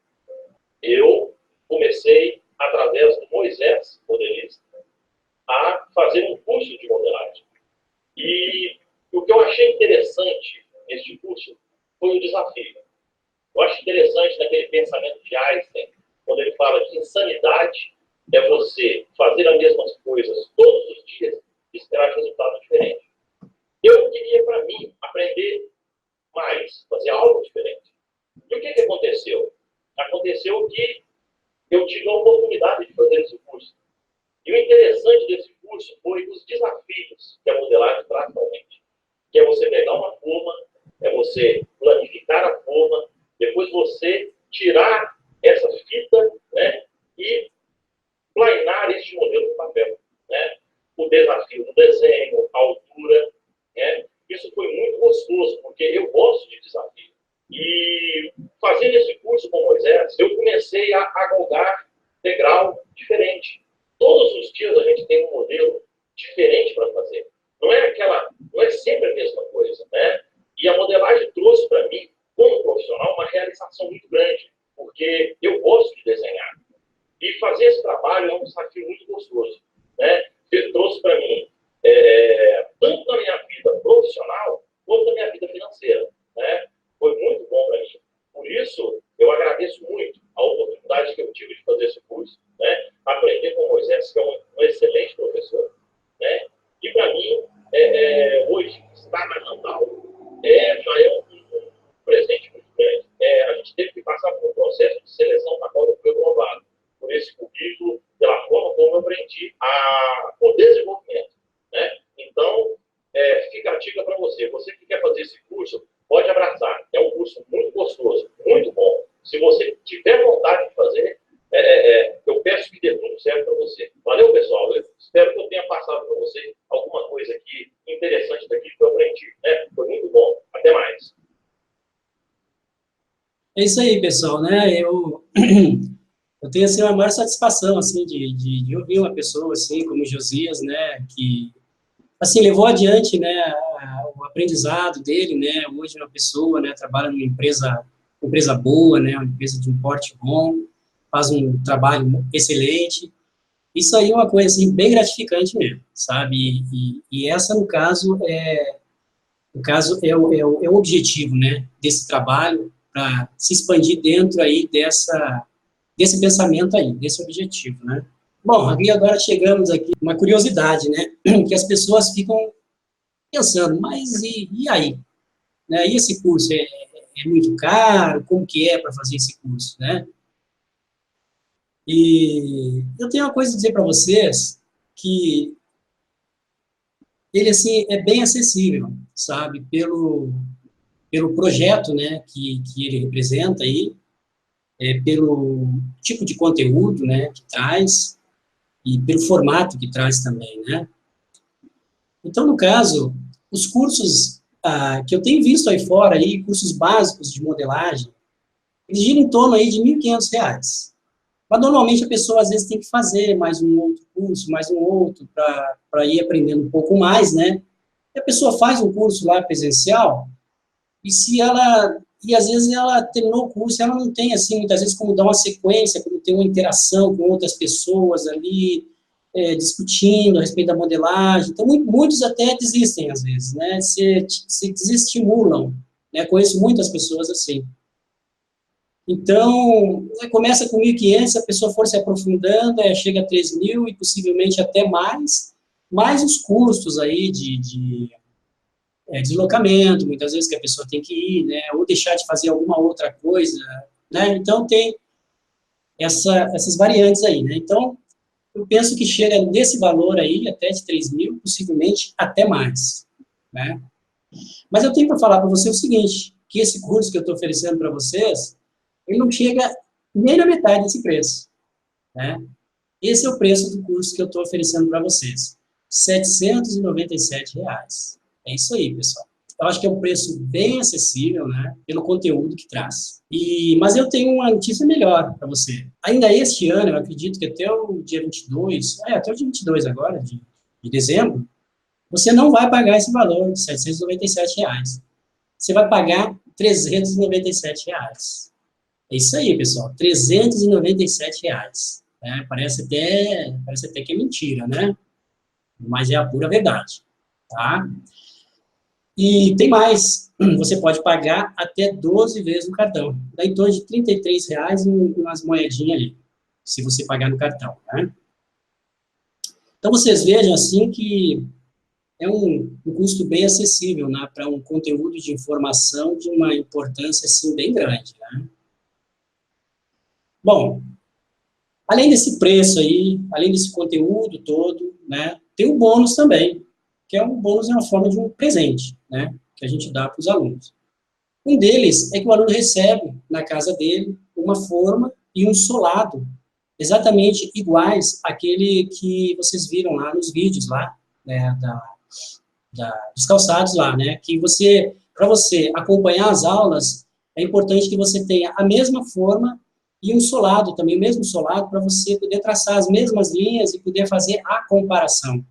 eu comecei, através do Moisés, modelista, a fazer um curso de modelagem. E o que eu achei interessante neste curso foi o desafio. Eu acho interessante naquele pensamento de Einstein, quando ele fala que insanidade é você fazer as mesmas coisas todos os dias e esperar resultado diferente. Eu queria, para mim, aprender mais, fazer algo diferente. E o que aconteceu? Aconteceu que eu tive a oportunidade de fazer esse curso. E o interessante desse curso foi os desafios que a modelagem traz para a gente. Que é você pegar uma forma, é você planificar a forma, depois você tirar essa fita, né, e planar este modelo no papel, né? O desafio do desenho, a altura, né? Isso foi muito gostoso, porque eu gosto de desafio. E fazendo esse curso com Moisés, eu comecei a galgar degrau diferente. Todos os dias a gente tem um modelo diferente para fazer. Não é sempre a mesma coisa, né? E a modelagem trouxe para mim, como profissional, uma realização muito grande, porque eu gosto de desenhar. E fazer esse trabalho é um desafio muito gostoso, né? Ele trouxe para mim, tanto na minha vida profissional, quanto na minha vida financeira, né? Foi muito bom para mim. Por isso, eu agradeço muito a oportunidade que eu tive de fazer esse curso, né? Aprender com o Moisés, que é um excelente professor, né? E para mim, hoje, estar na Randall já é um presente muito grande. A gente teve que passar por um processo de seleção na qual eu fui aprovado por esse currículo, pela forma como eu aprendi o desenvolvimento, né? Então, fica a dica para você. Você que quer fazer esse curso, pode abraçar. É um curso muito gostoso, muito bom. Se você tiver vontade de fazer, eu peço que dê tudo certo para você. Valeu, pessoal. Eu espero que eu tenha passado para você alguma coisa aqui interessante daqui que eu aprendi, né? Foi muito bom. Até mais. É isso aí, pessoal, né? Eu tenho, assim, uma maior satisfação, assim, de ouvir uma pessoa, assim, como o Josias, né? Que, assim, levou adiante, né? O aprendizado dele, né? Hoje uma pessoa, né? Trabalha numa empresa empresa boa, né, uma empresa de um porte bom, faz um trabalho excelente. Isso aí é uma coisa, assim, bem gratificante mesmo, sabe? E essa, no caso, é o objetivo, né, desse trabalho, para se expandir dentro aí desse pensamento aí, desse objetivo, né? Bom, aqui agora chegamos aqui, uma curiosidade, né, que as pessoas ficam pensando, mas e aí? Né? E esse curso é muito caro? Como que é para fazer esse curso, né? E eu tenho uma coisa a dizer para vocês, que ele, assim, é bem acessível, sabe? Pelo projeto, né, que ele representa aí, pelo tipo de conteúdo, né, que traz, e pelo formato que traz também, né? Então, no caso, os cursos que eu tenho visto aí fora, aí, cursos básicos de modelagem, eles giram em torno aí de R$ 1.500. Mas, normalmente, a pessoa, às vezes, tem que fazer mais um outro curso, mais um outro, para ir aprendendo um pouco mais, né? E a pessoa faz um curso lá presencial, e às vezes ela terminou o curso, ela não tem, assim, muitas vezes, como dar uma sequência, como ter uma interação com outras pessoas ali, discutindo a respeito da modelagem. Então, muitos até desistem, às vezes, né? Se desestimulam, né? Conheço muitas pessoas assim. Então, começa com 1.500, se a pessoa for se aprofundando, chega a 3.000 e possivelmente até mais os custos aí de deslocamento, muitas vezes que a pessoa tem que ir, né, ou deixar de fazer alguma outra coisa, né, então tem essas variantes aí, né, então eu penso que chega nesse valor aí, até de 3.000, possivelmente até mais, né. Mas eu tenho para falar para você o seguinte, que esse curso que eu estou oferecendo para vocês, ele não chega nem na metade desse preço, né. Esse é o preço do curso que eu estou oferecendo para vocês, R$ 797. É isso aí, pessoal. Eu acho que é um preço bem acessível, né, pelo conteúdo que traz. Mas eu tenho uma notícia melhor para você. Ainda este ano, eu acredito que até o dia 22, até o dia 22 agora, de dezembro, você não vai pagar esse valor de R$ 797. Você vai pagar R$ 397. É isso aí, pessoal, R$ 397. Né? Parece até que é mentira, né? Mas é a pura verdade, tá? E tem mais, você pode pagar até 12 vezes no cartão, dá em torno de R$ 33 em umas moedinhas ali, se você pagar no cartão, né? Então, vocês vejam, assim, que é um custo bem acessível, né, para um conteúdo de informação de uma importância, assim, bem grande, né? Bom, além desse preço aí, além desse conteúdo todo, né, tem o bônus também, que é um bônus, é uma forma de um presente, né, que a gente dá para os alunos. Um deles é que o aluno recebe na casa dele uma forma e um solado, exatamente iguais àquele que vocês viram lá nos vídeos lá, né, dos calçados lá, né, que para você acompanhar as aulas, é importante que você tenha a mesma forma e um solado também, o mesmo solado, para você poder traçar as mesmas linhas e poder fazer a comparação.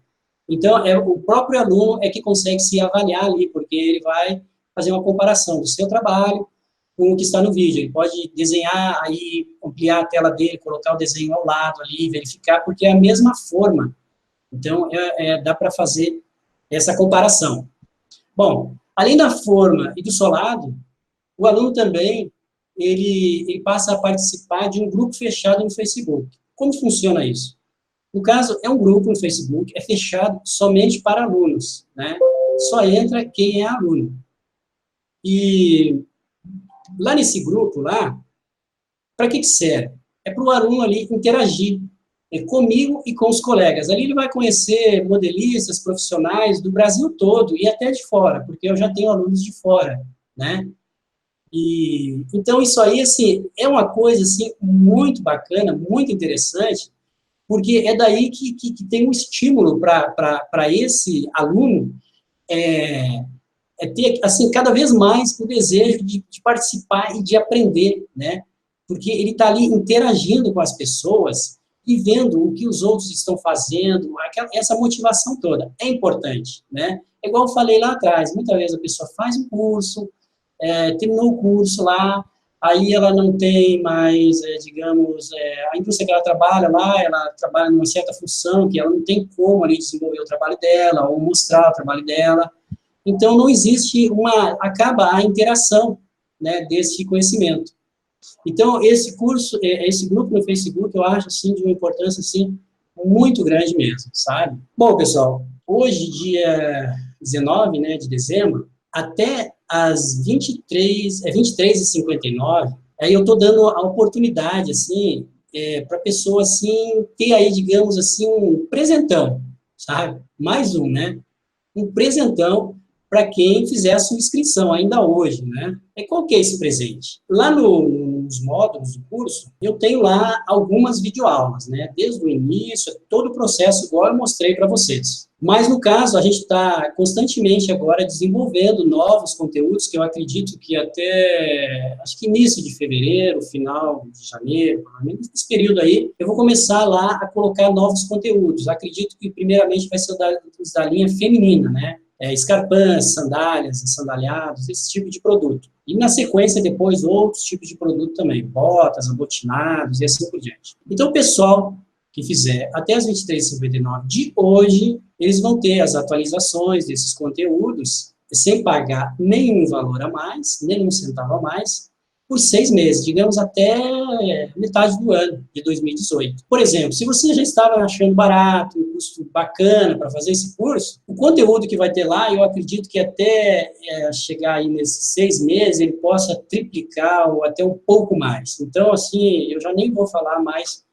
Então, o próprio aluno é que consegue se avaliar ali, porque ele vai fazer uma comparação do seu trabalho com o que está no vídeo. Ele pode desenhar, aí ampliar a tela dele, colocar o desenho ao lado ali, verificar, porque é a mesma forma. Então, dá para fazer essa comparação. Bom, além da forma e do solado, o aluno também, ele passa a participar de um grupo fechado no Facebook. Como funciona isso? No caso, é um grupo no Facebook, é fechado somente para alunos, né? Só entra quem é aluno. E lá nesse grupo, para que serve? É para o aluno ali interagir comigo e com os colegas. Ali ele vai conhecer modelistas, profissionais do Brasil todo e até de fora, porque eu já tenho alunos de fora, né? Então, isso aí, assim, é uma coisa, assim, muito bacana, muito interessante, porque é daí que tem um estímulo para esse aluno ter, assim, cada vez mais o desejo de participar e de aprender, né? Porque ele está ali interagindo com as pessoas e vendo o que os outros estão fazendo, essa motivação toda é importante, né? É igual eu falei lá atrás, muitas vezes a pessoa faz um curso, terminou o curso lá, aí ela não tem mais, digamos, a indústria que ela trabalha numa certa função, que ela não tem como ali desenvolver o trabalho dela, ou mostrar o trabalho dela. Então, não existe acaba a interação, né, desse conhecimento. Então, esse curso, esse grupo no Facebook, eu acho, assim, de uma importância, assim, muito grande mesmo, sabe? Bom, pessoal, hoje, dia 19, né, de dezembro, até às 23h59, aí eu estou dando a oportunidade, assim, para a pessoa, assim, ter aí, digamos assim, um presentão, sabe? Mais um, né? Um presentão para quem fizer a sua inscrição ainda hoje, né? E qual que é esse presente? Lá nos módulos do curso, eu tenho lá algumas videoaulas, né? Desde o início, todo o processo, igual eu mostrei para vocês. Mas, no caso, a gente está constantemente agora desenvolvendo novos conteúdos, que eu acredito que até, acho que início de fevereiro, final de janeiro, nesse período aí, eu vou começar lá a colocar novos conteúdos. Acredito que, primeiramente, vai ser os da linha feminina, né? Escarpãs, sandálias, sandaliados, esse tipo de produto. E, na sequência, depois, outros tipos de produto também, botas, abotinados e assim por diante. Então, o pessoal que fizer até as 23h59 de hoje, eles vão ter as atualizações desses conteúdos sem pagar nenhum valor a mais, nenhum centavo a mais, por 6 meses, digamos até metade do ano de 2018. Por exemplo, se você já estava achando barato, um custo bacana para fazer esse curso, o conteúdo que vai ter lá, eu acredito que até chegar aí nesses 6 meses, ele possa triplicar ou até um pouco mais. Então, assim, eu já nem vou falar mais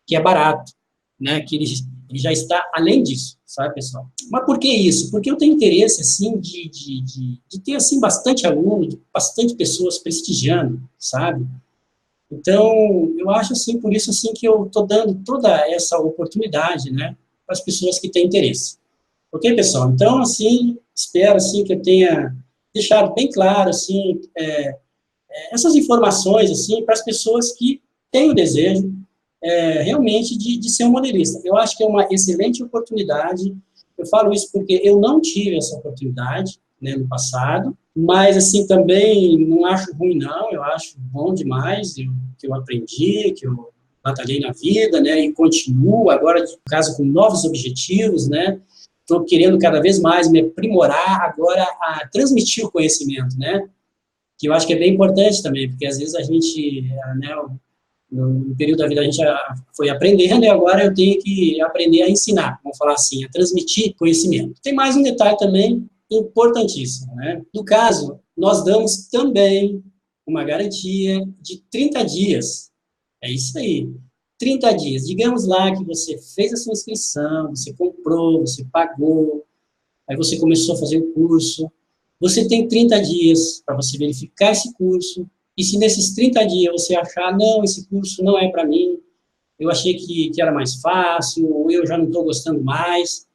que é barato, né, que ele já está além disso, sabe, pessoal? Mas por que isso? Porque eu tenho interesse, assim, de ter, assim, bastante aluno, bastante pessoas prestigiando, sabe? Então, eu acho, assim, por isso, assim, que eu estou dando toda essa oportunidade, né, para as pessoas que têm interesse. Ok, pessoal? Então, assim, espero, assim, que eu tenha deixado bem claro, assim, essas informações, assim, para as pessoas que têm o desejo, realmente de ser um modelista. Eu acho que é uma excelente oportunidade. Eu falo isso porque eu não tive essa oportunidade, né, no passado, mas, assim, também não acho ruim, não. Eu acho bom demais que eu aprendi, que eu batalhei na vida, né, e continuo agora, no caso, com novos objetivos, né. Estou querendo cada vez mais me aprimorar agora a transmitir o conhecimento, né, que eu acho que é bem importante também, porque às vezes a gente, né, no período da vida a gente foi aprendendo e agora eu tenho que aprender a ensinar, vamos falar assim, a transmitir conhecimento. Tem mais um detalhe também importantíssimo, né? No caso, nós damos também uma garantia de 30 dias. É isso aí, 30 dias. Digamos lá que você fez a sua inscrição, você comprou, você pagou, aí você começou a fazer o curso. Você tem 30 dias para você verificar esse curso, e se nesses 30 dias você achar, não, esse curso não é para mim, eu achei que era mais fácil, ou eu já não estou gostando mais.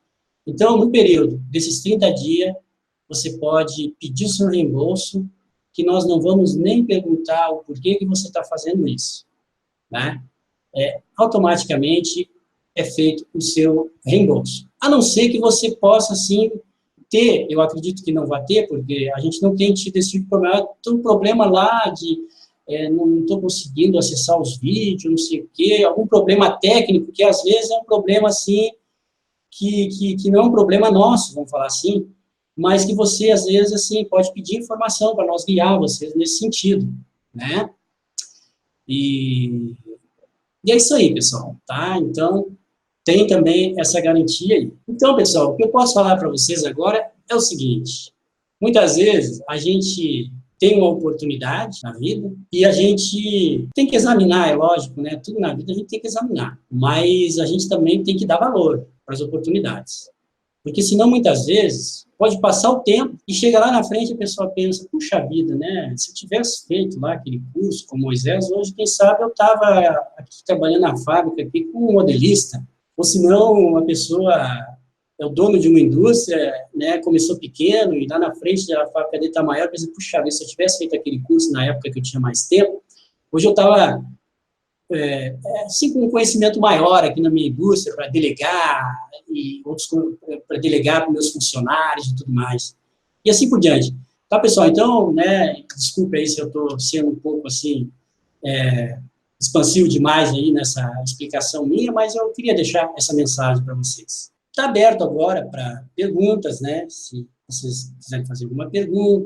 Então, no período desses 30 dias, você pode pedir o seu reembolso, que nós não vamos nem perguntar o porquê que você está fazendo isso, né? Automaticamente é feito o seu reembolso. A não ser que você possa, sim, ter, eu acredito que não vai ter, porque a gente não tem tido esse tipo de problema. Tem um problema lá de não estou conseguindo acessar os vídeos, não sei o quê, algum problema técnico, que às vezes é um problema assim, que não é um problema nosso, vamos falar assim, mas que você, às vezes, assim, pode pedir informação para nós guiar vocês nesse sentido, né? E é isso aí, pessoal, tá? Então, tem também essa garantia aí. Então, pessoal, o que eu posso falar para vocês agora é o seguinte: muitas vezes a gente tem uma oportunidade na vida e a gente tem que examinar, é lógico, né? Tudo na vida a gente tem que examinar, mas a gente também tem que dar valor para as oportunidades. Porque senão, muitas vezes, pode passar o tempo e chega lá na frente e a pessoa pensa, puxa vida, né? Se eu tivesse feito lá aquele curso com Moisés, hoje, quem sabe, eu estava aqui trabalhando na fábrica aqui com um modelista. Ou se não, uma pessoa é o dono de uma indústria, né, começou pequeno e lá na frente a fábrica dele está maior, pensa, puxa vida, se eu tivesse feito aquele curso na época que eu tinha mais tempo, hoje eu estava assim, com um conhecimento maior aqui na minha indústria para delegar e outros para delegar para meus funcionários e tudo mais. E assim por diante. Tá, pessoal? Então, né, desculpe aí se eu estou sendo um pouco, assim, expansivo demais aí nessa explicação minha, mas eu queria deixar essa mensagem para vocês. Está aberto agora para perguntas, né? Se vocês quiserem fazer alguma pergunta,